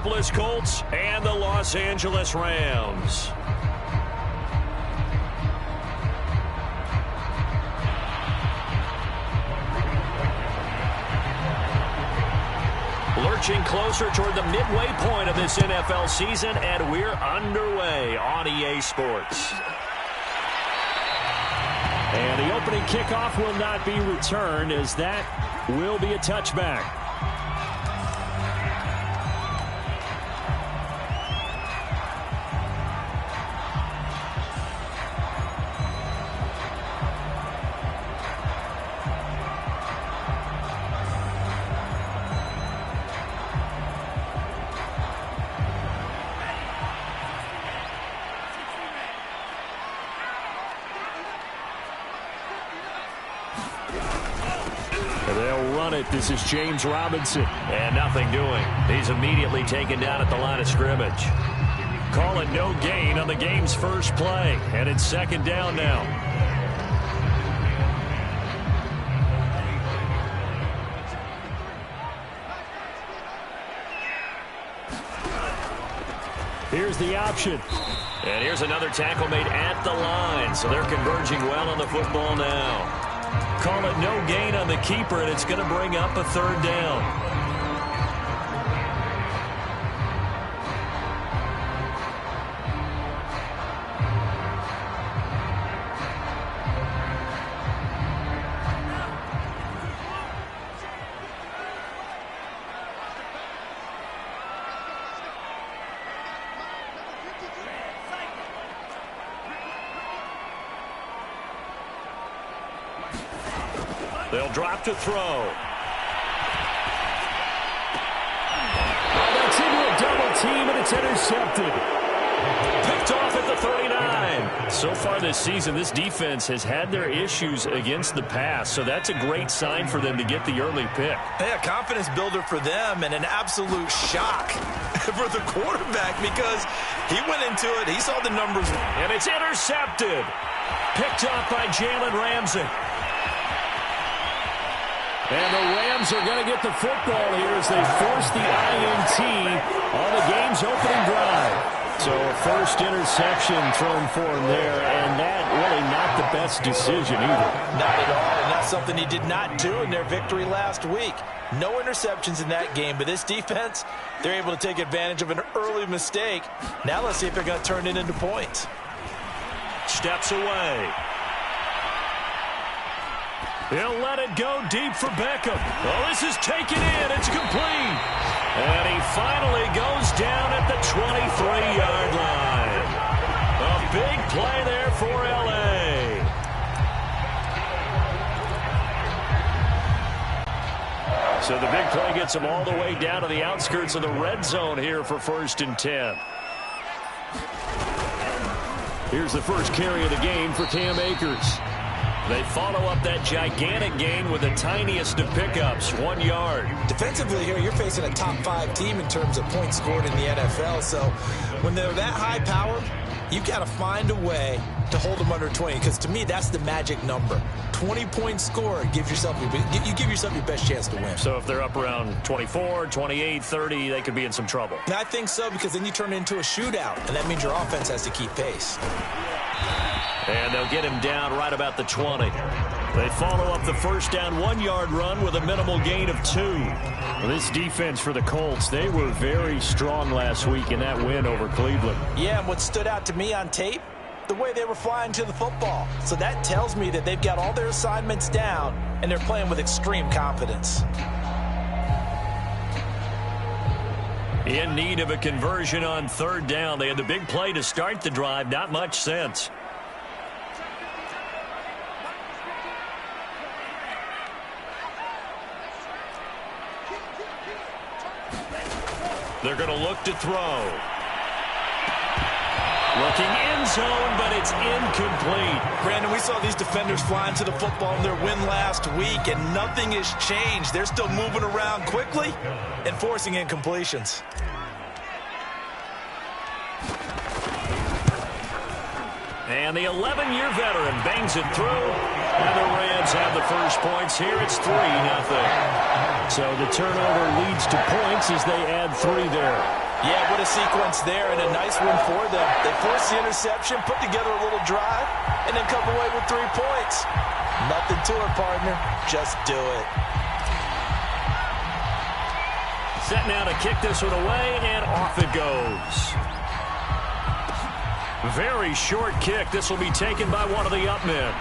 Indianapolis Colts and the Los Angeles Rams. Lurching closer toward the midway point of this NFL season, and we're underway on EA Sports. And the opening kickoff will not be returned, as that will be a touchback. They'll run it. This is James Robinson. And nothing doing. He's immediately taken down at the line of scrimmage. Call it no gain on the game's first play. And it's second down now. Here's the option. And here's another tackle made at the line. So they're converging well on the football now. Call it no gain on the keeper, and it's going to bring up a third down. They'll drop to throw. Oh, that's into a double team, and it's intercepted. Picked off at the 39. So far this season, this defense has had their issues against the pass, so that's a great sign for them to get the early pick. Yeah, confidence builder for them, and an absolute shock for the quarterback, because he went into it, he saw the numbers. And it's intercepted. Picked off by Jalen Ramsey. And the Rams are going to get the football here as they force the INT on the game's opening drive. So a first interception thrown for him there, and that really not the best decision either. Not at all, and that's something he did not do in their victory last week. No interceptions in that game, but this defense, they're able to take advantage of an early mistake. Now let's see if they're going to turn it into points. Steps away. He'll let it go deep for Beckham. Oh, this is taken in. It's complete. And he finally goes down at the 23-yard line. A big play there for L.A. So the big play gets him all the way down to the outskirts of the red zone here for 1st and 10. Here's the first carry of the game for Cam Akers. They follow up that gigantic gain with the tiniest of pickups, 1 yard. Defensively here, you're facing a top 5 team in terms of points scored in the NFL. So when they're that high powered, you've got to find a way to hold them under 20, because to me, that's the magic number. 20 points scored gives yourself you give yourself your best chance to win. So if they're up around 24, 28, 30, they could be in some trouble. I think so, because then you turn it into a shootout, and that means your offense has to keep pace. And they'll get him down right about the 20. They follow up the first down 1-yard run with a minimal gain of 2. This defense for the Colts, they were very strong last week in that win over Cleveland. Yeah, and what stood out to me on tape, the way they were flying to the football. So that tells me that they've got all their assignments down, and they're playing with extreme confidence. In need of a conversion on 3rd down. They had the big play to start the drive. Not much sense. They're going to look to throw. Looking end zone, but it's incomplete. Brandon, we saw these defenders flying to the football in their win last week, and nothing has changed. They're still moving around quickly and forcing incompletions. And the 11-year veteran bangs it through. And the Rams have the first points here. It's 3-0. So the turnover leads to points as they add 3 there. Yeah, what a sequence there, and a nice one for them. They forced the interception, put together a little drive, and then come away with 3 points. Nothing to it, partner. Just do it. Set now to kick this one away, and off it goes. Very short kick. This will be taken by one of the up men.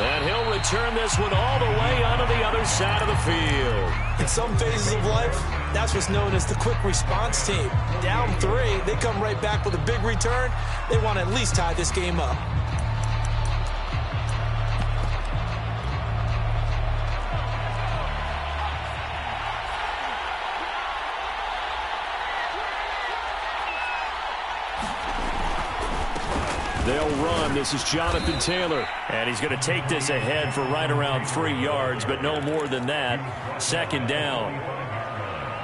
And he'll return this one all the way onto the other side of the field. In some phases of life, that's what's known as the quick response team. Down 3, they come right back with a big return. They want to at least tie this game up. They'll run. This is Jonathan Taylor. And he's going to take this ahead for right around 3 yards, but no more than that. 2nd down.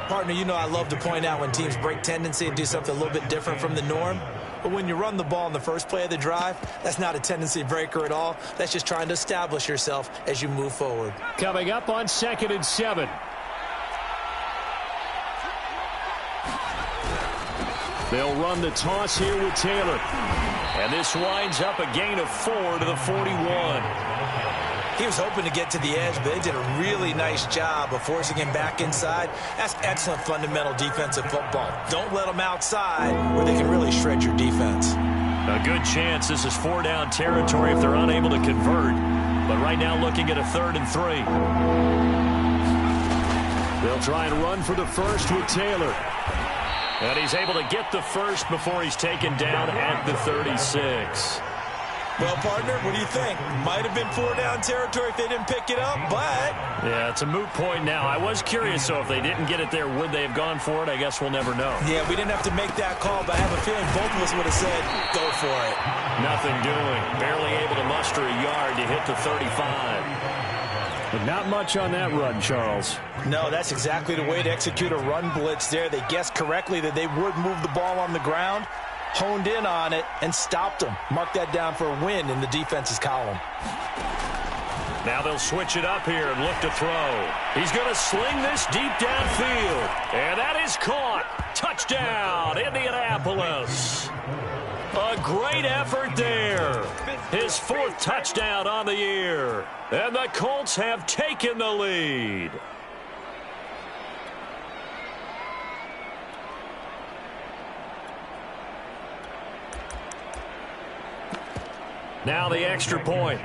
Partner, you know I love to point out when teams break tendency and do something a little bit different from the norm. But when you run the ball in the first play of the drive, that's not a tendency breaker at all. That's just trying to establish yourself as you move forward. Coming up on 2nd and 7. They'll run the toss here with Taylor. And this winds up a gain of 4 to the 41. He was hoping to get to the edge, but they did a really nice job of forcing him back inside. That's excellent fundamental defensive football. Don't let them outside where they can really shred your defense. A good chance this is 4-down territory if they're unable to convert. But right now looking at a 3rd and 3. They'll try and run for the first with Taylor. And he's able to get the first before he's taken down at the 36. Well, partner, what do you think? Might have been 4-down territory if they didn't pick it up, but... Yeah, it's a moot point now. I was curious, so if they didn't get it there, would they have gone for it? I guess we'll never know. Yeah, we didn't have to make that call, but I have a feeling both of us would have said, go for it. Nothing doing. Barely able to muster a yard to hit the 35. But not much on that run, Charles. No, that's exactly the way to execute a run blitz there. They guessed correctly that they would move the ball on the ground, honed in on it, and stopped them. Mark that down for a win in the defense's column. Now they'll switch it up here and look to throw. He's going to sling this deep downfield. And that is caught. Touchdown, Indianapolis. A great effort there. His 4th touchdown on the year. And the Colts have taken the lead. Now the extra point.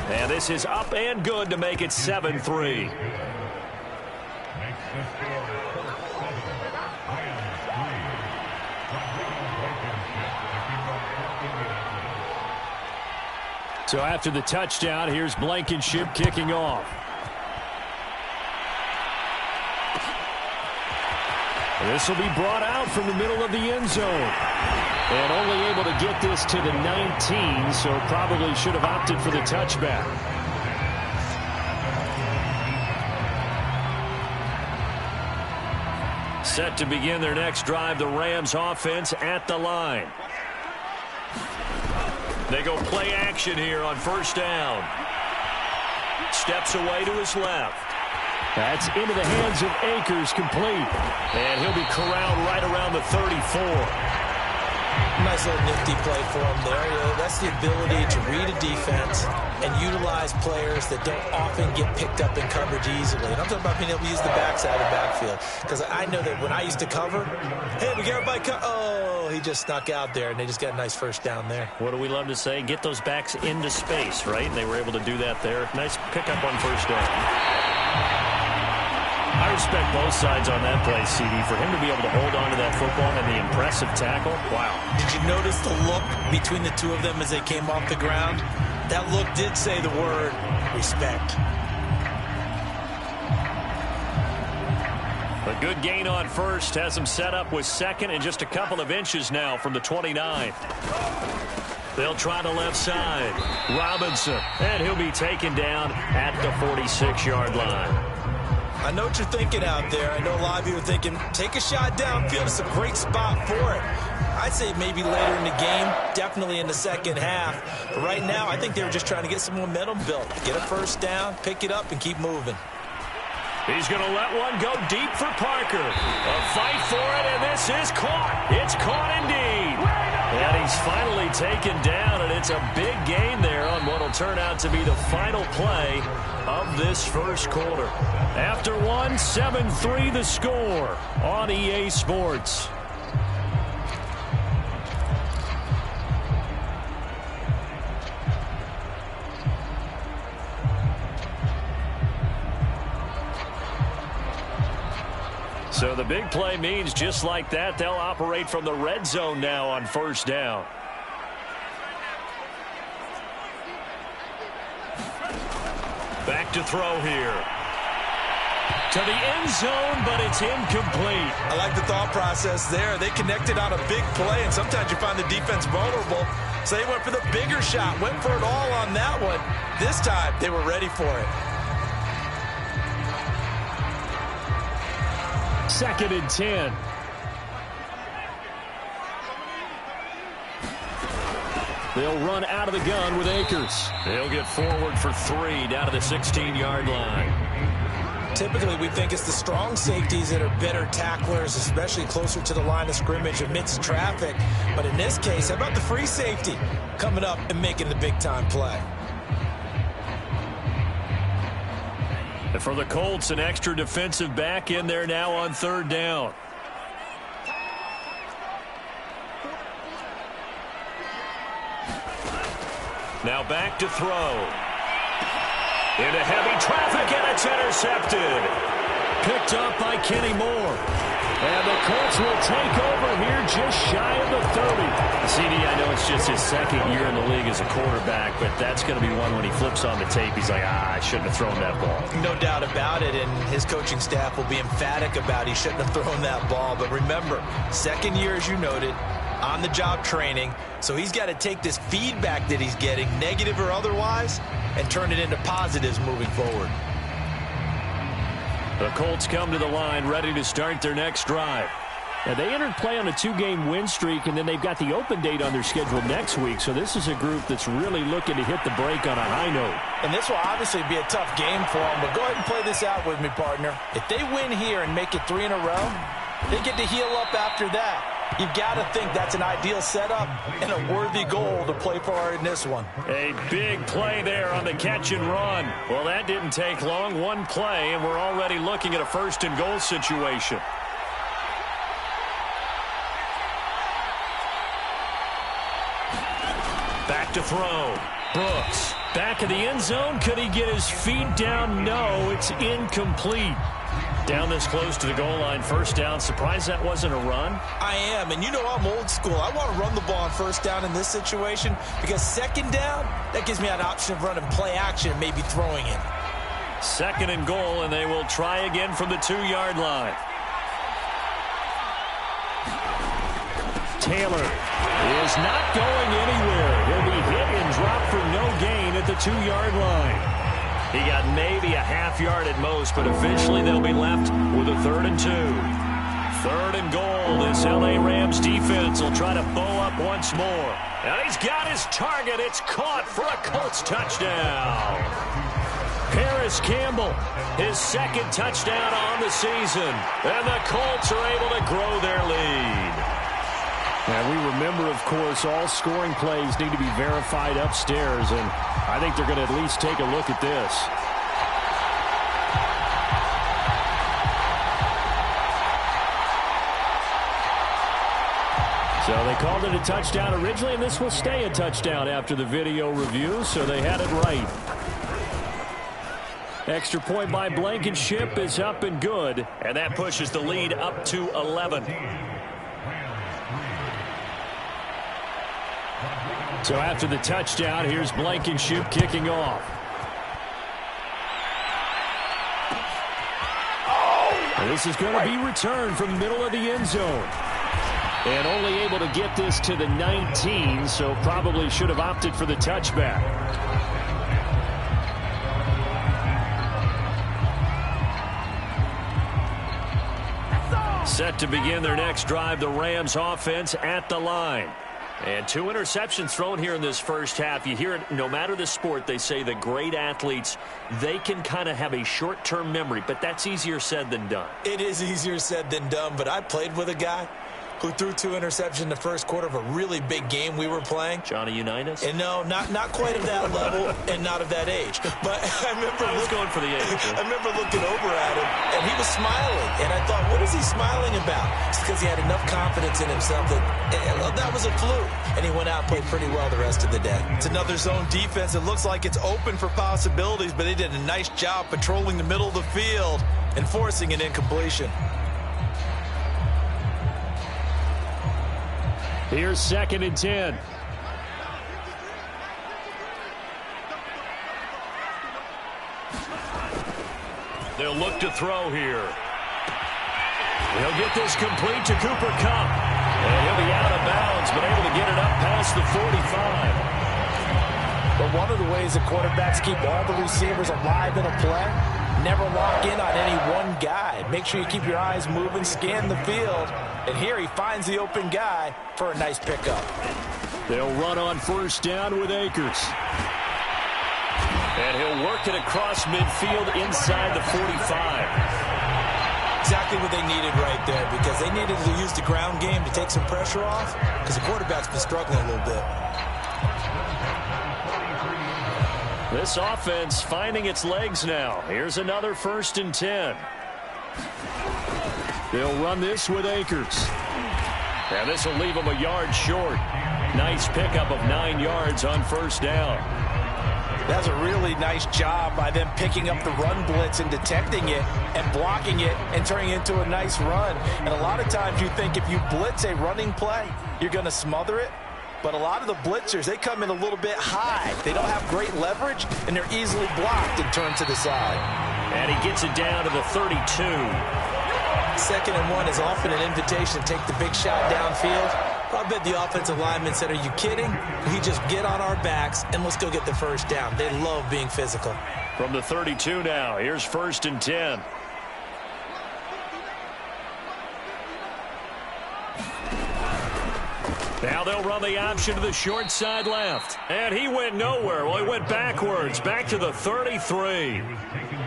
And this is up and good to make it 7-3. So after the touchdown, here's Blankenship kicking off. This will be brought out from the middle of the end zone. And only able to get this to the 19, so probably should have opted for the touchback. Set to begin their next drive, the Rams offense at the line. They go play action here on 1st down. Steps away to his left. That's into the hands of Akers, complete. And he'll be corralled right around the 34. Nice little nifty play for him there. You know, that's the ability to read a defense and utilize players that don't often get picked up in coverage easily. And I'm talking about being able to use the backside of the backfield. Because I know that when I used to cover, hey, we got everybody oh, he just snuck out there, and they just got a nice 1st down there. What do we love to say? Get those backs into space, right? And they were able to do that there. Nice pickup on 1st down. I respect both sides on that play, CD. For him to be able to hold on to that football and the impressive tackle, wow. Did you notice the look between the two of them as they came off the ground? That look did say the word respect. A good gain on 1st has him set up with 2nd and just a couple of inches now from the 29. They'll try the left side. Robinson, and he'll be taken down at the 46-yard line. I know what you're thinking out there. I know a lot of you are thinking, take a shot downfield. It's a great spot for it. I'd say maybe later in the game, definitely in the second half. But right now, I think they were just trying to get some momentum built. Get a first down, pick it up, and keep moving. He's going to let one go deep for Parker. A fight for it, and this is caught. It's caught indeed. And he's finally taken down, and it's a big gain there on what will turn out to be the final play of this first quarter. After one, 7-3 the score on EA Sports. So the big play means just like that, they'll operate from the red zone now on first down. Back to throw here. To the end zone, but it's incomplete. I like the thought process there. They connected on a big play, and sometimes you find the defense vulnerable. So they went for the bigger shot, went for it all on that one. This time, they were ready for it. 2nd and 10. They'll run out of the gun with Akers. They'll get forward for 3 down to the 16-yard line. Typically, we think it's the strong safeties that are better tacklers, especially closer to the line of scrimmage amidst traffic. But in this case, how about the free safety coming up and making the big-time play? And for the Colts, an extra defensive back in there now on 3rd down. Now back to throw. Into heavy traffic, and it's intercepted. Picked up by Kenny Moore. And the Colts will take over here just shy of the 30. CD, I know it's just his 2nd year in the league as a quarterback, but that's going to be one when he flips on the tape. He's like, I shouldn't have thrown that ball. No doubt about it, and his coaching staff will be emphatic about he shouldn't have thrown that ball. But remember, 2nd year, as you noted, on-the-job training. So he's got to take this feedback that he's getting, negative or otherwise, and turn it into positives moving forward. The Colts come to the line ready to start their next drive. Now, they entered play on a 2-game win streak, and then they've got the open date on their schedule next week. So this is a group that's really looking to hit the break on a high note. And this will obviously be a tough game for them, but go ahead and play this out with me, partner. If they win here and make it 3 in a row, they get to heal up after that. You've got to think that's an ideal setup and a worthy goal to play for in this one. A big play there on the catch and run. Well, that didn't take long. One play, and we're already looking at a 1st and goal situation. Back to throw. Brooks. Back in the end zone. Could he get his feet down? No, it's incomplete. Down this close to the goal line, 1st down. Surprised that wasn't a run? I am, and you know I'm old school. I want to run the ball on 1st down in this situation because 2nd down, that gives me an option of running play action and maybe throwing it. 2nd and goal, and they will try again from the 2-yard line. Taylor is not going anywhere. He'll be hit and dropped for no gain at the 2-yard line. He got maybe a half yard at most, but eventually they'll be left with a 3rd and 2. 3rd and goal. This L.A. Rams defense will try to bow up once more. And he's got his target. It's caught for a Colts touchdown. Paris Campbell, his 2nd touchdown on the season. And the Colts are able to grow their lead. And we remember, of course, all scoring plays need to be verified upstairs, and I think they're going to at least take a look at this. So they called it a touchdown originally, and this will stay a touchdown after the video review, so they had it right. Extra point by Blankenship is up and good, and that pushes the lead up to 11. So after the touchdown, here's Blankenship kicking off. And this is going to be returned from the middle of the end zone. And only able to get this to the 19, so probably should have opted for the touchback. Set to begin their next drive, the Rams offense at the line. And 2 interceptions thrown here in this first half. You hear it, no matter the sport, they say that great athletes, they can kind of have a short-term memory, but that's easier said than done. It is easier said than done, but I played with a guy who threw 2 interceptions in the first quarter of a really big game we were playing. Johnny Unitas? And no, not quite of that level and not of that age. But I was going for the age. I remember looking over at him, and he was smiling. And I thought, what is he smiling about? It's because he had enough confidence in himself that was a fluke. And he went out and played pretty well the rest of the day. It's another zone defense. It looks like it's open for possibilities, but they did a nice job patrolling the middle of the field and forcing an incompletion. Here's 2nd and 10. They'll look to throw here. He'll get this complete to Cooper Kupp. And he'll be out of bounds, but able to get it up past the 45. But one of the ways that quarterbacks keep all the receivers alive in a play, never lock in on any one guy. Make sure you keep your eyes moving, scan the field. And here he finds the open guy for a nice pickup. They'll run on 1st down with Akers. And he'll work it across midfield inside the 45. Exactly what they needed right there, because they needed to use the ground game to take some pressure off, because the quarterback's been struggling a little bit. This offense finding its legs now. Here's another 1st and 10. They'll run this with Akers. And this will leave them a yard short. Nice pickup of 9 yards on 1st down. That's a really nice job by them picking up the run blitz and detecting it and blocking it and turning it into a nice run. And a lot of times you think if you blitz a running play, you're going to smother it. But a lot of the blitzers, they come in a little bit high. They don't have great leverage, and they're easily blocked and turned to the side. And he gets it down to the 32. 2nd and 1 is often an invitation to take the big shot downfield. I bet the offensive lineman said, are you kidding? We just get on our backs and let's go get the 1st down. They love being physical. From the 32 now, here's 1st and 10. Now they'll run the option to the short side left. And he went nowhere. Well, he went backwards, back to the 33.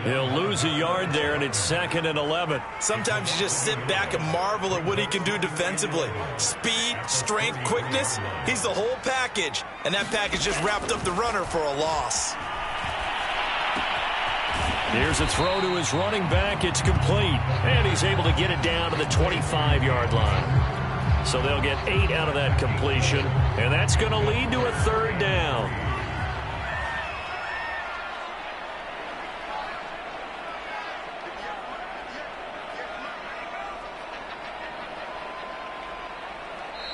He'll lose a yard there, and it's 2nd and 11. Sometimes you just sit back and marvel at what he can do defensively. Speed, strength, quickness, he's the whole package. And that package just wrapped up the runner for a loss. Here's a throw to his running back. It's complete. And he's able to get it down to the 25-yard line. So they'll get 8 out of that completion, and that's going to lead to a 3rd down.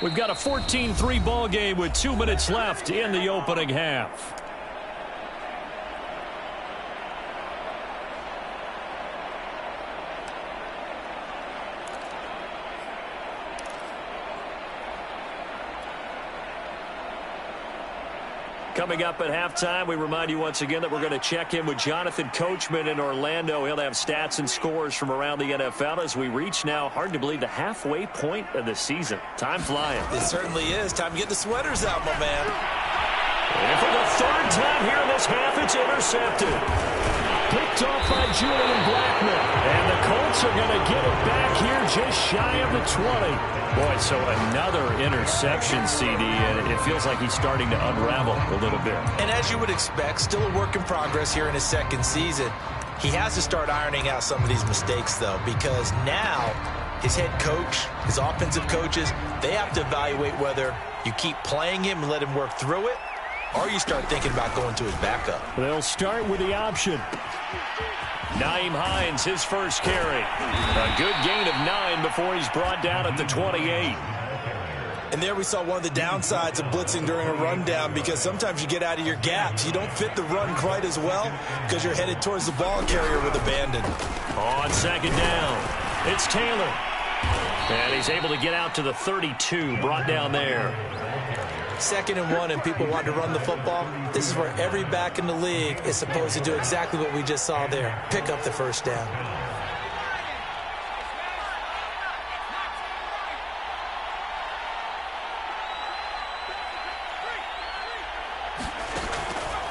We've got a 14-3 ball game with 2 minutes left in the opening half. Coming up at halftime, we remind you once again that we're going to check in with Jonathan Coachman in Orlando. He'll have stats and scores from around the NFL as we reach now, hard to believe, the halfway point of the season. Time flying. It certainly is. Time to get the sweaters out, my man. And for the 3rd time here in this half, it's intercepted. Picked off by Julian Blackmon. And the Colts are going to get it back here just shy of the 20. Boy, so another interception, CD, and it feels like he's starting to unravel a little bit. And as you would expect, still a work in progress here in his 2nd season. He has to start ironing out some of these mistakes, though, because now his head coach, his offensive coaches, they have to evaluate whether you keep playing him and let him work through it, or you start thinking about going to his backup. They'll start with the option. Nyheim Hines, his first carry. A good gain of 9 before he's brought down at the 28. And there we saw one of the downsides of blitzing during a rundown, because sometimes you get out of your gaps. You don't fit the run quite as well because you're headed towards the ball carrier with abandon. On 2nd down, it's Taylor. And he's able to get out to the 32, brought down there. 2nd and 1, and people want to run the football. This is where every back in the league is supposed to do exactly what we just saw there. Pick up the 1st down.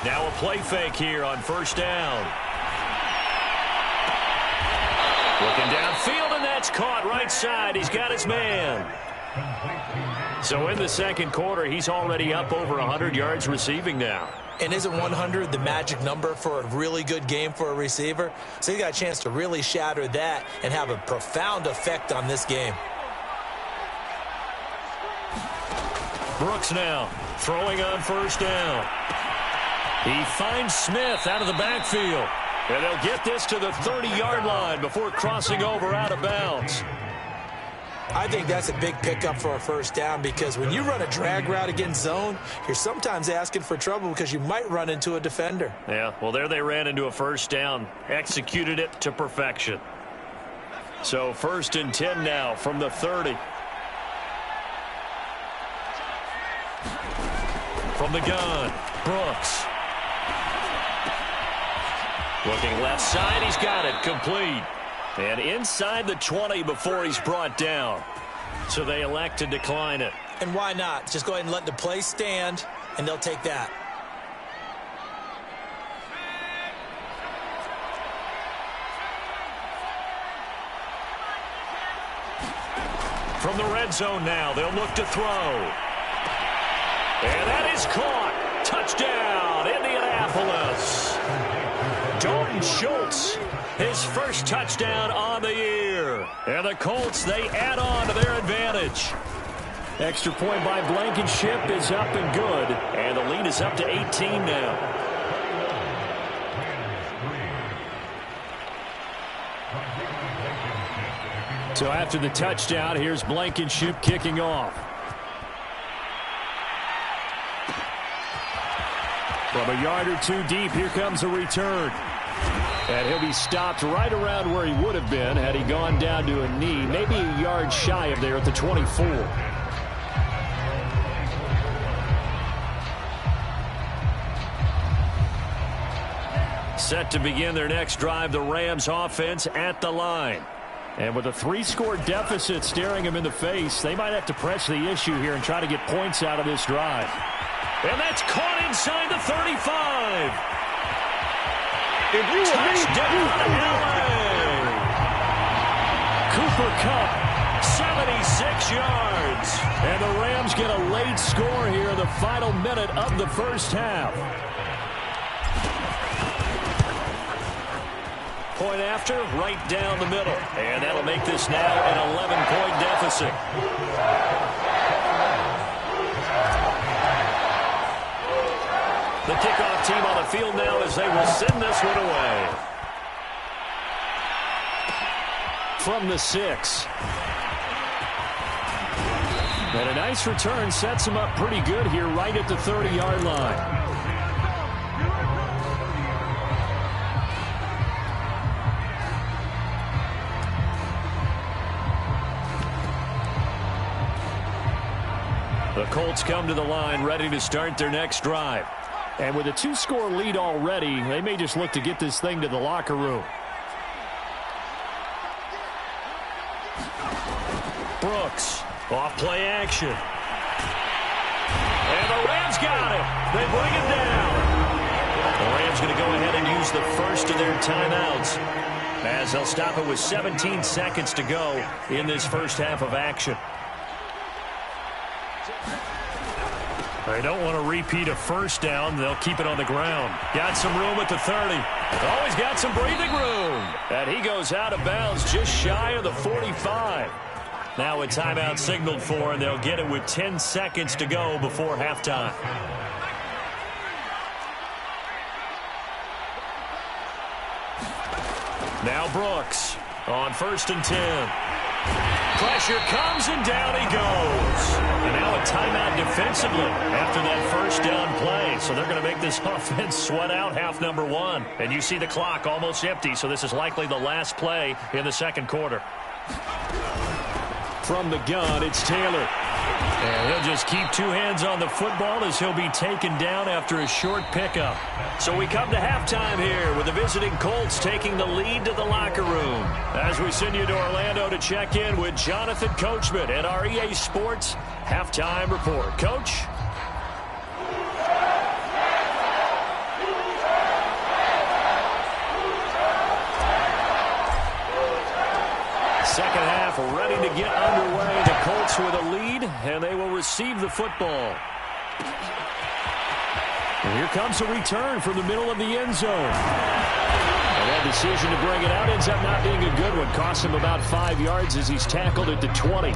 Now a play fake here on first down. Looking downfield, and that's caught right side. He's got his man. So in the second quarter, he's already up over 100 yards receiving now. And isn't 100 the magic number for a really good game for a receiver? So he's got a chance to really shatter that and have a profound effect on this game. Brooks now throwing on first down. He finds Smith out of the backfield. And they'll get this to the 30-yard line before crossing over out of bounds. I think that's a big pickup for a first down because when you run a drag route against zone, you're sometimes asking for trouble because you might run into a defender. Yeah, well, there they ran into a first down. Executed it to perfection. So 1st and 10 now from the 30. From the gun, Brooks. Looking left side, he's got it, complete. And inside the 20 before he's brought down. So they elect to decline it. And why not? Just go ahead and let the play stand, and they'll take that. From the red zone now, they'll look to throw. And that is caught. Touchdown, Indianapolis. Dalton Schultz, his first touchdown on the year. And the Colts, they add on to their advantage. Extra point by Blankenship is up and good. And the lead is up to 18 now. So after the touchdown, here's Blankenship kicking off. From a yard or two deep, here comes a return. And he'll be stopped right around where he would have been had he gone down to a knee, maybe a yard shy of there at the 24. Set to begin their next drive, the Rams offense at the line. And with a 3-score deficit staring them in the face, they might have to press the issue here and try to get points out of this drive. And that's caught inside the 35. If you Touchdown, LA. Cooper Kupp, 76 yards. And the Rams get a late score here in the final minute of the first half. Point after, right down the middle. And that'll make this now an 11-point deficit. The kickoff team on the field now as they will send this one away. From the 6. And a nice return sets them up pretty good here right at the 30-yard line. The Colts come to the line ready to start their next drive. And with a 2-score lead already, they may just look to get this thing to the locker room. Brooks, off play action. And the Rams got it. They bring it down. The Rams going to go ahead and use the first of their timeouts as they'll stop it with 17 seconds to go in this first half of action. They don't want to repeat a first down. They'll keep it on the ground. Got some room at the 30. Always got some breathing room. And he goes out of bounds just shy of the 45. Now a timeout signaled for, and they'll get it with 10 seconds to go before halftime. Now Brooks on 1st and 10. Pressure comes, and down he goes. And now a timeout defensively after that first down play. So they're going to make this offense sweat out half number 1. And you see the clock almost empty, so this is likely the last play in the second quarter. From the gun, it's Taylor. And he'll just keep 2 hands on the football as he'll be taken down after a short pickup. So we come to halftime here with the visiting Colts taking the lead to the locker room. As we send you to Orlando to check in with Jonathan Coachman at our EA Sports Halftime Report. Coach? Second half ready to get underway. The Colts with a lead, and they will receive the football. And here comes a return from the middle of the end zone. And that decision to bring it out ends up not being a good one. Costs him about 5 yards as he's tackled at the 20.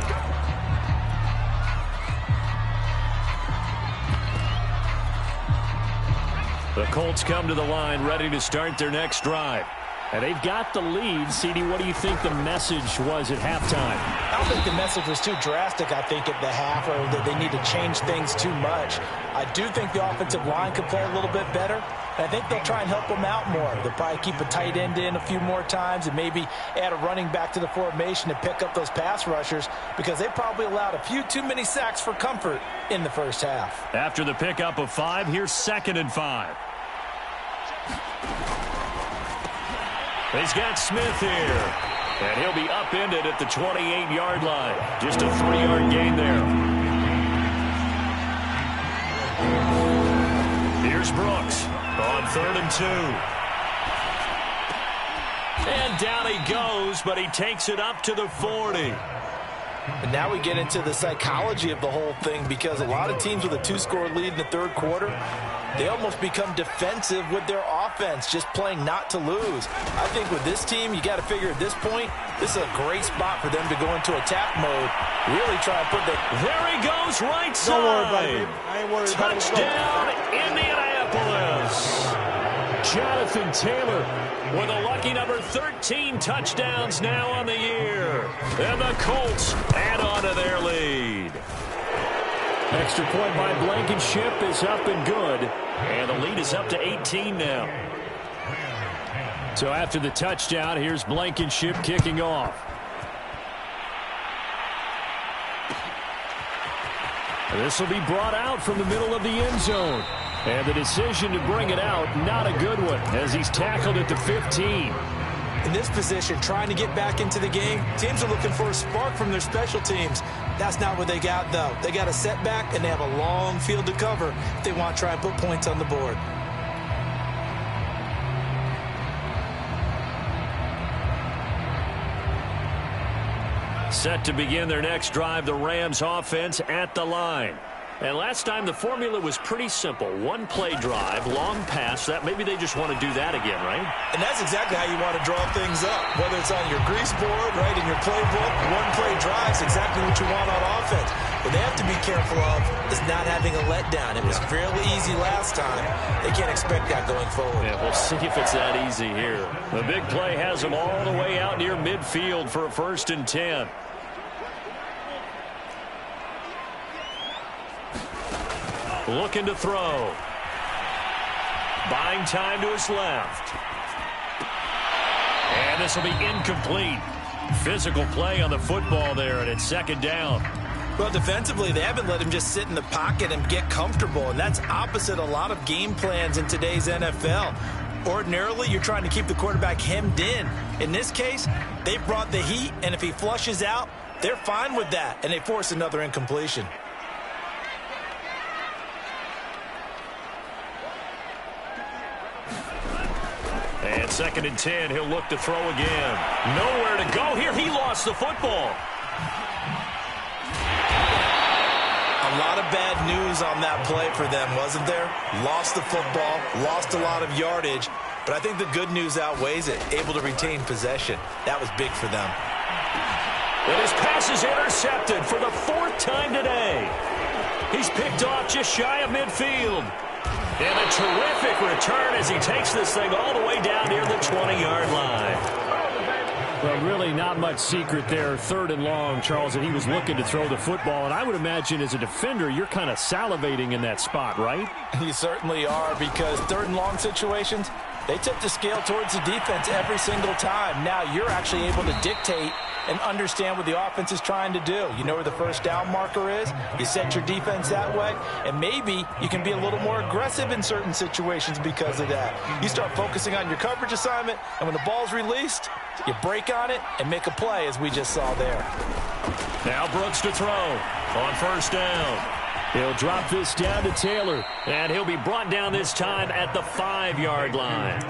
The Colts come to the line ready to start their next drive. And they've got the lead. CD, what do you think the message was at halftime? I don't think the message was too drastic, I think, at the half, or that they need to change things too much. I do think the offensive line could play a little bit better. And I think they'll try and help them out more. They'll probably keep a tight end in a few more times and maybe add a running back to the formation to pick up those pass rushers, because they probably allowed a few too many sacks for comfort in the first half. After the pickup of 5, here's 2nd and 5. He's got Smith here, and he'll be upended at the 28-yard line. Just a 3-yard gain there. Here's Brooks on 3rd and 2. And down he goes, but he takes it up to the 40. And now we get into the psychology of the whole thing, because a lot of teams with a 2-score lead in the third quarter, they almost become defensive with their offense, just playing not to lose. I think with this team, you got to figure at this point, this is a great spot for them to go into attack mode. Really try and put the... There he goes, right side. Don't worry about it. I ain't worried about it. Touchdown, Indianapolis. Jonathan Taylor with a lucky number 13 touchdowns now on the year. And the Colts add on to their lead. Extra point by Blankenship is up and good. And the lead is up to 18 now. So after the touchdown, here's Blankenship kicking off. This will be brought out from the middle of the end zone. And the decision to bring it out, not a good one, as he's tackled at the 15. In this position, trying to get back into the game, teams are looking for a spark from their special teams. That's not what they got, though. They got a setback, and they have a long field to cover if they want to try and put points on the board. Set to begin their next drive, the Rams offense at the line. And last time, the formula was pretty simple. One-play drive, long pass. That maybe they just want to do that again, right? And that's exactly how you want to draw things up. Whether it's on your grease board, right, in your playbook, one-play drive is exactly what you want on offense. What they have to be careful of is not having a letdown. It was fairly easy last time. They can't expect that going forward. Yeah, we'll see if it's that easy here. The big play has them all the way out near midfield for a 1st and 10. Looking to throw. Buying time to his left. And this will be incomplete. Physical play on the football there, and it's 2nd down. Well, defensively, they haven't let him just sit in the pocket and get comfortable, and that's opposite a lot of game plans in today's NFL. Ordinarily, you're trying to keep the quarterback hemmed in. In this case, they brought the heat, and if he flushes out, they're fine with that, and they force another incompletion. And 2nd and 10, he'll look to throw again. Nowhere to go here. He lost the football. A lot of bad news on that play for them, wasn't there? Lost the football, lost a lot of yardage, but I think the good news outweighs it. Able to retain possession. That was big for them. And his pass is intercepted for the 4th time today. He's picked off just shy of midfield. And a terrific return as he takes this thing all the way down near the 20-yard line. Well, really not much secret there. 3rd and long, Charles, and he was looking to throw the football. And I would imagine as a defender, you're kind of salivating in that spot, right? You certainly are, because 3rd and long situations, they tip the scale towards the defense every single time. Now you're actually able to dictate and understand what the offense is trying to do. You know where the 1st down marker is. You set your defense that way, and maybe you can be a little more aggressive in certain situations because of that. You start focusing on your coverage assignment, and when the ball's released, you break on it and make a play, as we just saw there. Now Brooks to throw on 1st down. He'll drop this down to Taylor, and he'll be brought down this time at the 5-yard line.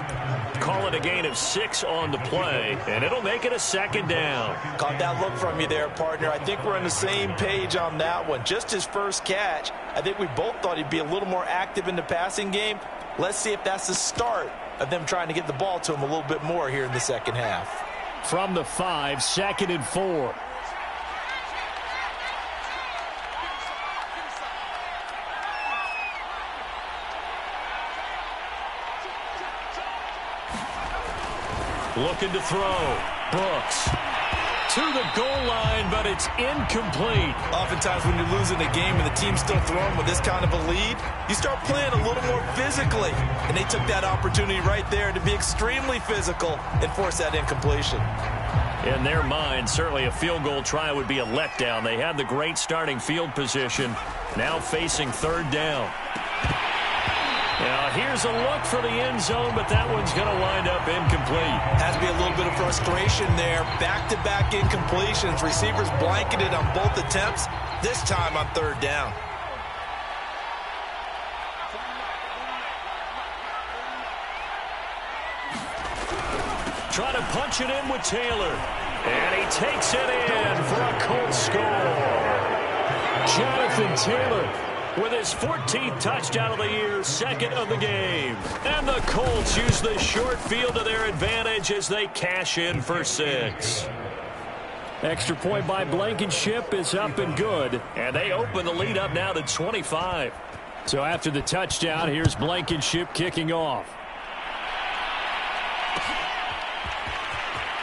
call it a gain of 6 on the play, and it'll make it a second down. Caught that look from you there, partner. I think we're on the same page on that one. Just his first catch, I think we both thought he'd be a little more active in the passing game. Let's see if that's the start of them trying to get the ball to him a little bit more here in the second half. From the 5, 2nd and 4. Looking to throw. Brooks to the goal line, but it's incomplete. Oftentimes when you're losing a game and the team's still throwing with this kind of a lead, you start playing a little more physically. And they took that opportunity right there to be extremely physical and force that incompletion. In their mind, certainly a field goal try would be a letdown. They had the great starting field position, now facing 3rd down. Now, here's a look for the end zone, but that one's going to wind up incomplete. Has to be a little bit of frustration there. Back-to-back incompletions. Receivers blanketed on both attempts, this time on 3rd down. Trying to punch it in with Taylor. And he takes it in for a Colts score. Jonathan Taylor with his 14th touchdown of the year, 2nd of the game. And the Colts use the short field to their advantage as they cash in for 6. Extra point by Blankenship is up and good. And they open the lead up now to 25. So after the touchdown, here's Blankenship kicking off.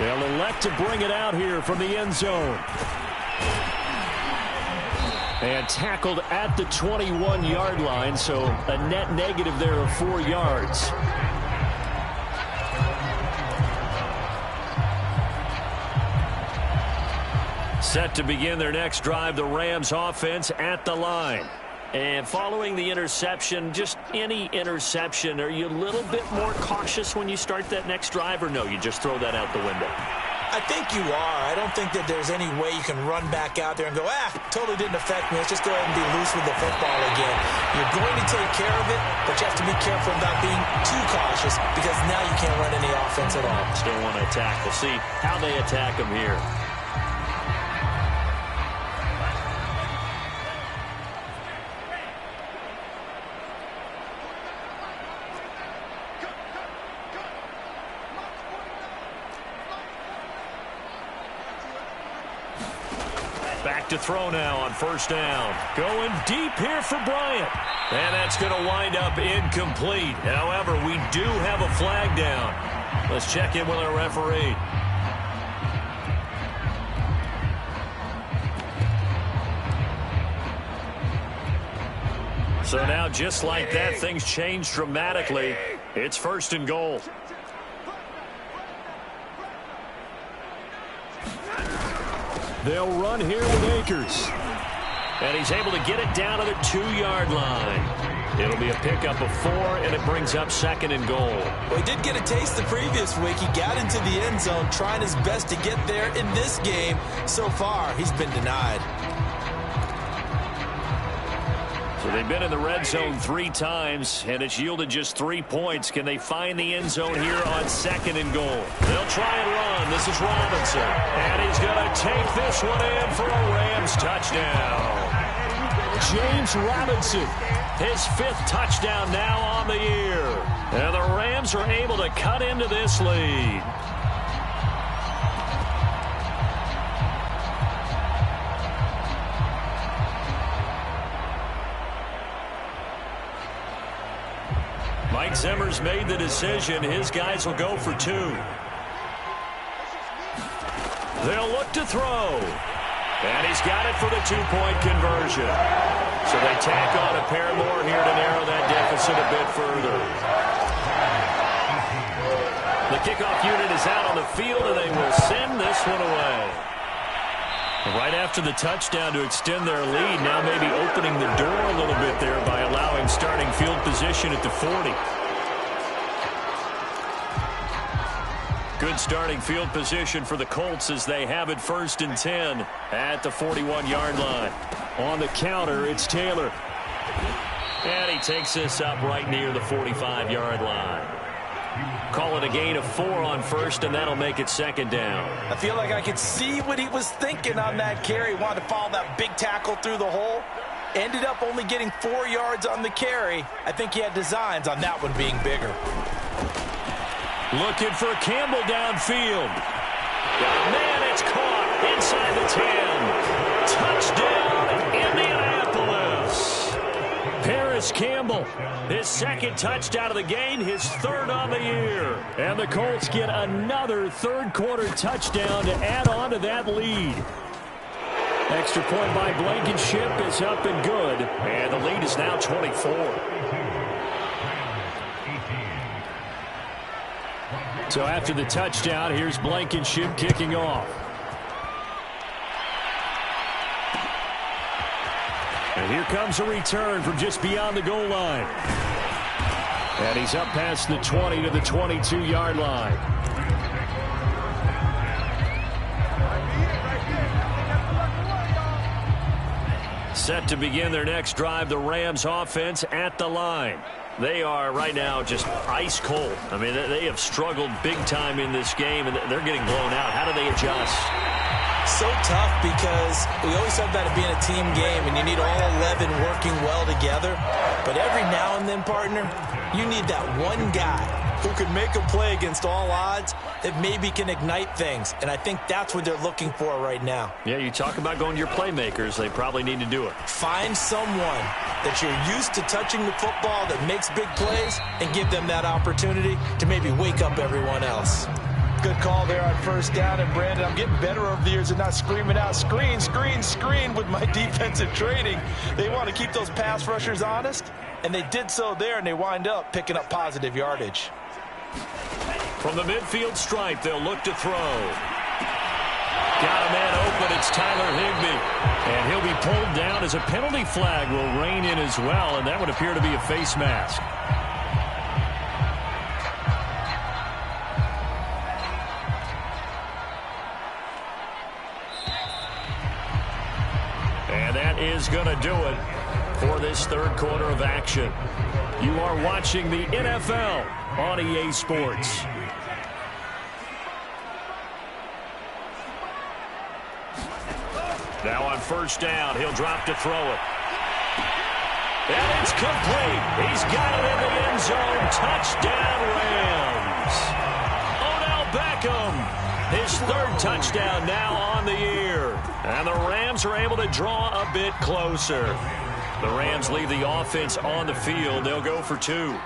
They'll elect to bring it out here from the end zone. And tackled at the 21-yard line, so a net negative there of 4 yards. Set to begin their next drive, the Rams offense at the line. And following the interception, just any interception, are you a little bit more cautious when you start that next drive, or no, you just throw that out the window? I think you are. I don't think that there's any way you can run back out there and go, totally didn't affect me. Let's just go ahead and be loose with the football again. You're going to take care of it, but you have to be careful about being too cautious because now you can't run any offense at all. Still want to attack. We'll see how they attack them here. Back to throw now on 1st down. Going deep here for Bryant. And that's going to wind up incomplete. However, we do have a flag down. Let's check in with our referee. So now, just like that, things change dramatically. It's 1st and goal. They'll run here with Akers. And he's able to get it down to the 2-yard line. It'll be a pickup of 4, and it brings up 2nd and goal. Well, he did get a taste the previous week. He got into the end zone, trying his best to get there in this game. So far, he's been denied. So they've been in the red zone 3 times, and it's yielded just 3 points. Can they find the end zone here on 2nd and goal? They'll try and run. This is Robinson. And he's going to take this one in for a Rams touchdown. James Robinson, his 5th touchdown now on the year. And the Rams are able to cut into this lead. Mike Zimmer's made the decision. His guys will go for 2. They'll look to throw. And he's got it for the 2-point conversion. So they tack on a pair more here to narrow that deficit a bit further. The kickoff unit is out on the field, and they will send this one away. Right after the touchdown to extend their lead, now maybe opening the door a little bit there by allowing starting field position at the 40. Good starting field position for the Colts as they have it 1st and 10 at the 41-yard line. On the counter, it's Taylor. And he takes this up right near the 45-yard line. Call it a gain of 4 on first, and that'll make it second down. I feel like I could see what he was thinking on that carry. He wanted to follow that big tackle through the hole. Ended up only getting 4 yards on the carry. I think he had designs on that one being bigger. Looking for Campbell downfield. Man, it's caught inside the 10. Touchdown, Indianapolis. Paris Campbell, his second touchdown of the game, his third on the year. And the Colts get another third-quarter touchdown to add on to that lead. Extra point by Blankenship is up and good. And the lead is now 24. So after the touchdown, here's Blankenship kicking off. And here comes a return from just beyond the goal line. And he's up past the 20 to the 22-yard line. Set to begin their next drive, the Rams offense at the line. They are right now just ice cold. I mean, they have struggled big time in this game, and they're getting blown out. How do they adjust? So tough because we always talk about it being a team game, and you need all 11 working well together. But every now and then, partner, you need that one guy who can make a play against all odds that maybe can ignite things. And I think that's what they're looking for right now. Yeah, you talk about going to your playmakers. They probably need to do it. Find someone that you're used to touching the football that makes big plays and give them that opportunity to maybe wake up everyone else. Good call there on first down. And, Brandon, I'm getting better over the years and not screaming out, screen, screen, screen with my defensive training. They want to keep those pass rushers honest, and they did so there, and they wind up picking up positive yardage. From the midfield stripe, they'll look to throw. Got a man open. It's Tyler Higbee. And he'll be pulled down as a penalty flag will rein in as well, and that would appear to be a face mask. And that is going to do it for this third quarter of action. You are watching the NFL on EA Sports. Now on first down, he'll drop to throw it. And it's complete. He's got it in the end zone. Touchdown, Rams. Odell Beckham, his third touchdown now on the year. And the Rams are able to draw a bit closer. The Rams leave the offense on the field. They'll go for 2.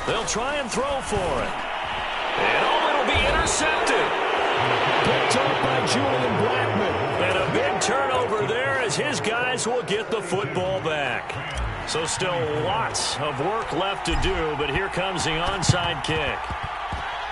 They'll try and throw for it. And it'll be intercepted. Picked up by Julian Blackman. And a big turnover there as his guys will get the football back. So still lots of work left to do, but here comes the onside kick.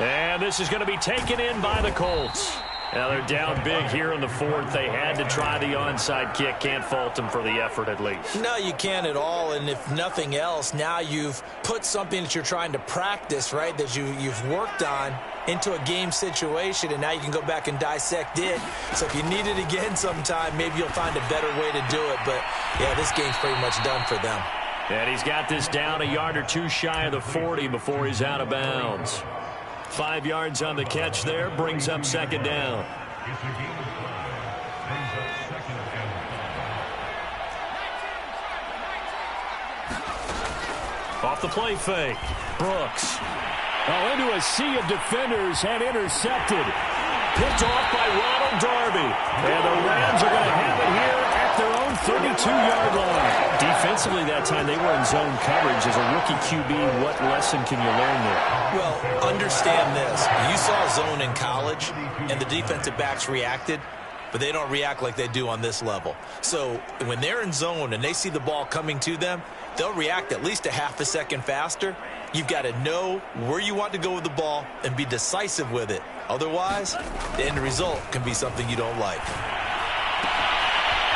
And this is going to be taken in by the Colts. Now they're down big here in the fourth. They had to try the onside kick. Can't fault them for the effort at least. No, you can't at all. And if nothing else, now you've put something that you're trying to practice, right, that you've worked on into a game situation, and now you can go back and dissect it. So if you need it again sometime, maybe you'll find a better way to do it. But, yeah, this game's pretty much done for them. And he's got this down a yard or two shy of the 40 before he's out of bounds. 5 yards on the catch there, brings up second down. Off the play fake, Brooks. Oh, into a sea of defenders and intercepted. Picked off by Ronald Darby. And the Rams are going to have it here at their own 32-yard line. Defensively that time, they were in zone coverage. As a rookie QB, what lesson can you learn there? Well, understand this. You saw zone in college, and the defensive backs reacted, but they don't react like they do on this level. So when they're in zone and they see the ball coming to them, they'll react at least a half a second faster. You've got to know where you want to go with the ball and be decisive with it. Otherwise, the end result can be something you don't like.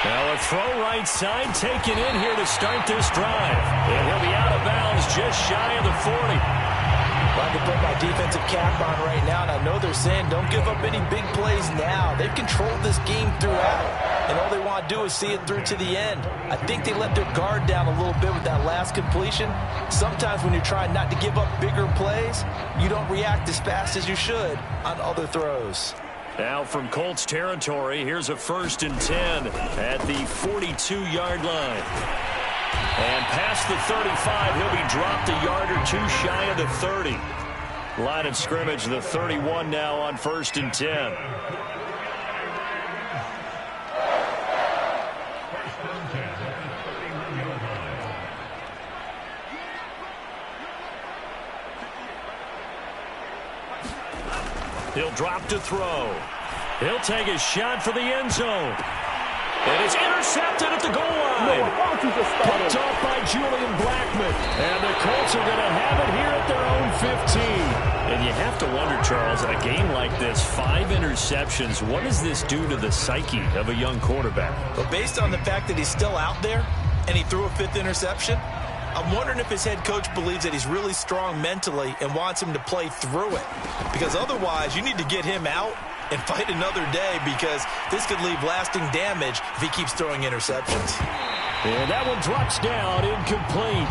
Now a throw right side taken in here to start this drive. And he'll be out of bounds just shy of the 40. Well, to put my defensive cap on right now, and I know they're saying don't give up any big plays now. They've controlled this game throughout, and all they want to do is see it through to the end. I think they let their guard down a little bit with that last completion. Sometimes when you're trying not to give up bigger plays, you don't react as fast as you should on other throws. Now from Colts territory, here's a 1st and 10 at the 42-yard line. And past the 35, he'll be dropped a yard or two shy of the 30. Line of scrimmage, the 31 now on 1st and 10. He'll drop to throw. He'll take a shot for the end zone. And it's intercepted at the goal line. Picked off by Julian Blackmon. And the Colts are going to have it here at their own 15. And you have to wonder, Charles, in a game like this, 5 interceptions, what does this do to the psyche of a young quarterback? But based on the fact that he's still out there and he threw a 5th interception, I'm wondering if his head coach believes that he's really strong mentally and wants him to play through it. Because otherwise, you need to get him out and fight another day, because this could leave lasting damage if he keeps throwing interceptions. And that one drops down, incomplete.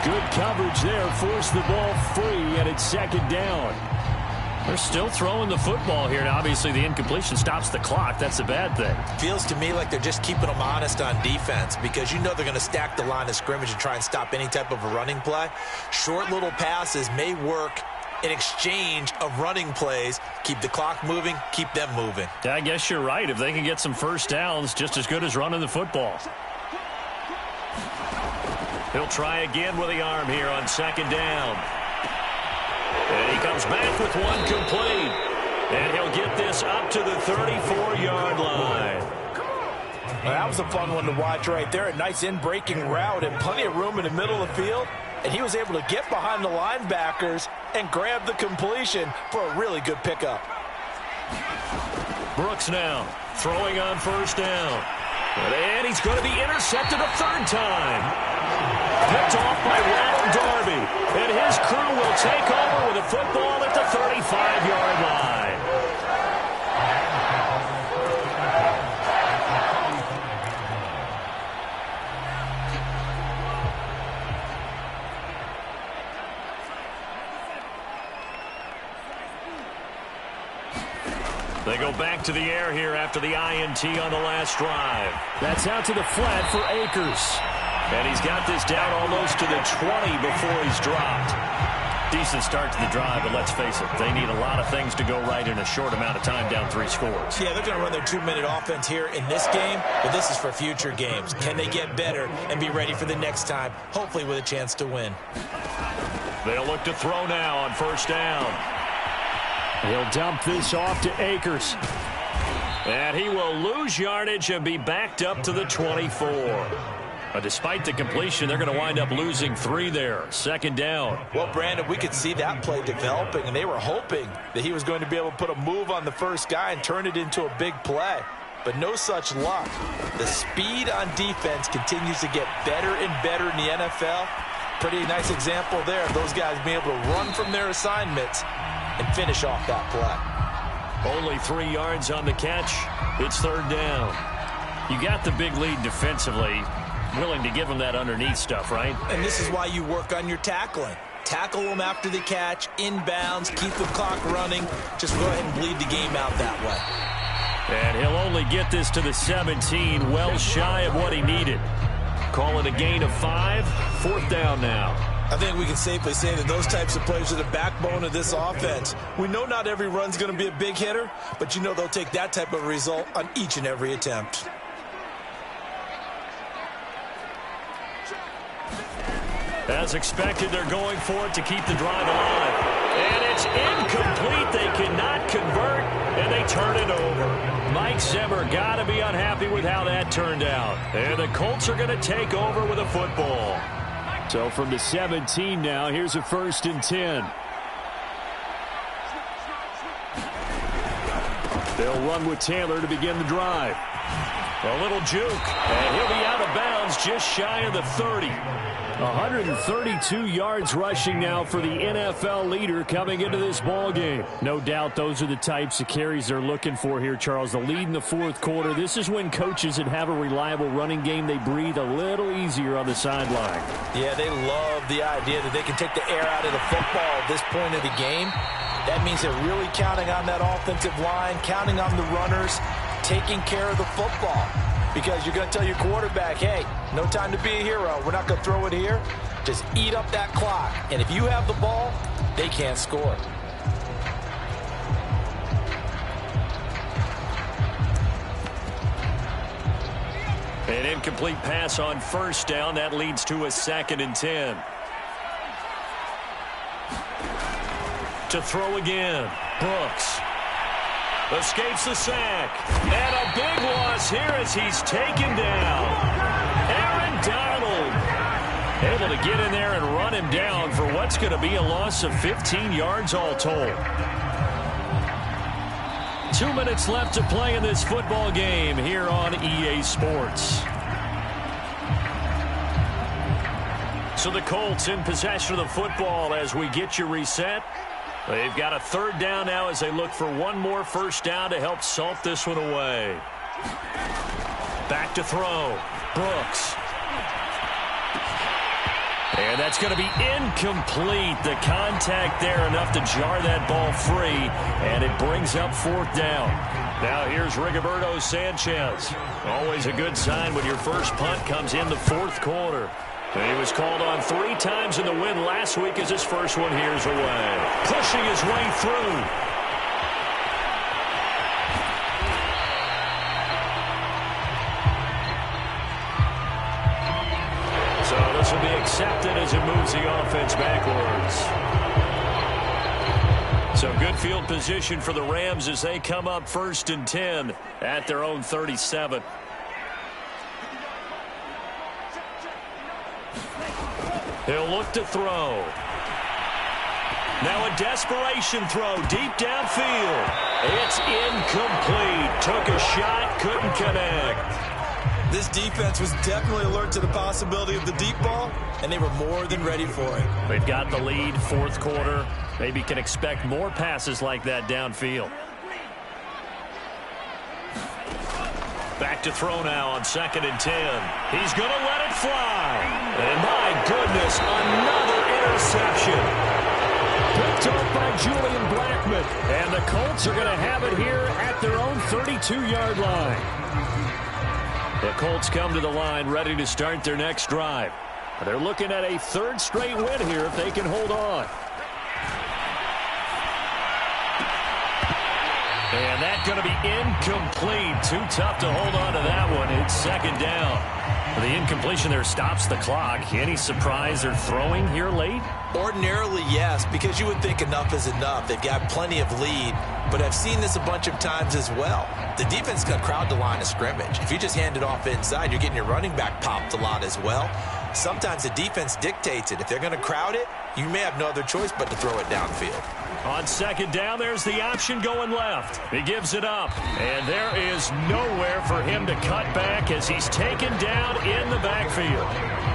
Good coverage there, forced the ball free, and it's 2nd down. They're still throwing the football here, and obviously the incompletion stops the clock. That's a bad thing. Feels to me like they're just keeping them honest on defense, because you know they're going to stack the line of scrimmage and try and stop any type of a running play. Short little passes may work in exchange of running plays. Keep the clock moving, keep them moving. I guess you're right. If they can get some first downs, just as good as running the football. He'll try again with the arm here on 2nd down. And he comes back with one complete. And he'll get this up to the 34-yard line. Well, that was a fun one to watch right there. A nice in-breaking route and plenty of room in the middle of the field. And he was able to get behind the linebackers and grab the completion for a really good pickup. Brooks now throwing on 1st down. And he's going to be intercepted a 3rd time. Picked off by Ronald Darby. And his crew will take over with a football at the 35-yard line. They go back to the air here after the INT on the last drive. That's out to the flat for Akers. And he's got this down almost to the 20 before he's dropped. Decent start to the drive, but let's face it, they need a lot of things to go right in a short amount of time, down 3 scores. Yeah, they're going to run their 2-minute offense here in this game, but this is for future games. Can they get better and be ready for the next time, hopefully with a chance to win? They'll look to throw now on 1st down. He'll dump this off to Akers. And he will lose yardage and be backed up to the 24. Despite the completion, they're going to wind up losing 3 there. 2nd down. Well, Brandon, we could see that play developing, and they were hoping that he was going to be able to put a move on the first guy and turn it into a big play. But no such luck. The speed on defense continues to get better and better in the NFL. Pretty nice example there of those guys being able to run from their assignments and finish off that play. Only 3 yards on the catch. It's 3rd down. You got the big lead defensively. Willing to give them that underneath stuff, right? And this is why you work on your tackling. Tackle them after the catch, inbounds, keep the clock running. Just go ahead and bleed the game out that way. And he'll only get this to the 17, well shy of what he needed. Call it a gain of 5, 4th down now. I think we can safely say that those types of plays are the backbone of this offense. We know not every run's going to be a big hitter, but you know they'll take that type of result on each and every attempt. As expected, they're going for it to keep the drive alive. And it's incomplete. They cannot convert, and they turn it over. Mike Zimmer got to be unhappy with how that turned out. And the Colts are going to take over with a football. So from the 17 now, here's a 1st and 10. They'll run with Taylor to begin the drive. A little juke, and he'll be out of bounds just shy of the 30. 132 yards rushing now for the NFL leader coming into this ball game. No doubt those are the types of carries they're looking for here, Charles. The lead in the fourth quarter. This is when coaches that have a reliable running game, they breathe a little easier on the sideline. Yeah, they love the idea that they can take the air out of the football at this point of the game. That means they're really counting on that offensive line, counting on the runners, taking care of the football. Because you're going to tell your quarterback, hey, no time to be a hero. We're not going to throw it here. Just eat up that clock. And if you have the ball, they can't score. An incomplete pass on first down. That leads to a 2nd and 10. To throw again, Brooks. Escapes the sack. And a big loss here as he's taken down. Aaron Donald able to get in there and run him down for what's going to be a loss of 15 yards all told. 2 minutes left to play in this football game here on EA Sports. So the Colts in possession of the football as we get you reset. They've got a 3rd down now as they look for one more first down to help salt this one away. Back to throw. Brooks. And that's going to be incomplete. The contact there enough to jar that ball free, and it brings up 4th down. Now here's Rigoberto Sanchez. Always a good sign when your first punt comes in the 4th quarter. And he was called on 3 times in the win last week as his first one here's away. Pushing his way through. So this will be accepted as it moves the offense backwards. So good field position for the Rams as they come up 1st and 10 at their own 37. He'll look to throw. Now a desperation throw deep downfield. It's incomplete. Took a shot, couldn't connect. This defense was definitely alert to the possibility of the deep ball, and they were more than ready for it. They've got the lead, 4th quarter. Maybe can expect more passes like that downfield. Back to throw now on 2nd and 10. He's going to let it fly. And my goodness, another interception. Picked up by Julian Blackmon. And the Colts are going to have it here at their own 32-yard line. The Colts come to the line ready to start their next drive. They're looking at a 3rd straight win here if they can hold on. And that's going to be incomplete. Too tough to hold on to that one. It's 2nd down. The incompletion there stops the clock. Any surprise they're throwing here late? Ordinarily, yes, because you would think enough is enough. They've got plenty of lead, but I've seen this a bunch of times as well. The defense is going to crowd the line of scrimmage. If you just hand it off inside, you're getting your running back popped a lot as well. Sometimes the defense dictates it. If they're going to crowd it, you may have no other choice but to throw it downfield. On 2nd down, there's the option going left. He gives it up, and there is nowhere for him to cut back as he's taken down in the backfield.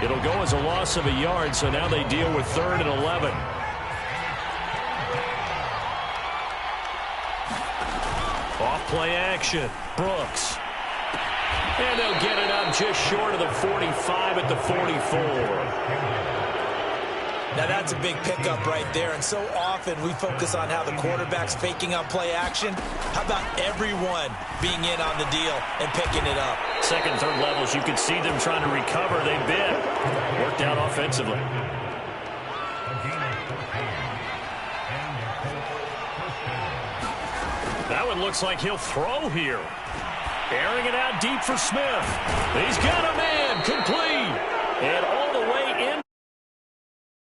It'll go as a loss of a yard, so now they deal with 3rd and 11. Off play action, Brooks. And they'll get it up just short of the 45 at the 44. Now that's a big pickup right there, and so often we focus on how the quarterback's faking out play action. How about everyone being in on the deal and picking it up? 2nd, 3rd levels, you can see them trying to recover. They bit. Worked out offensively. That one looks like he'll throw here. Airing it out deep for Smith. He's got a man. Complete.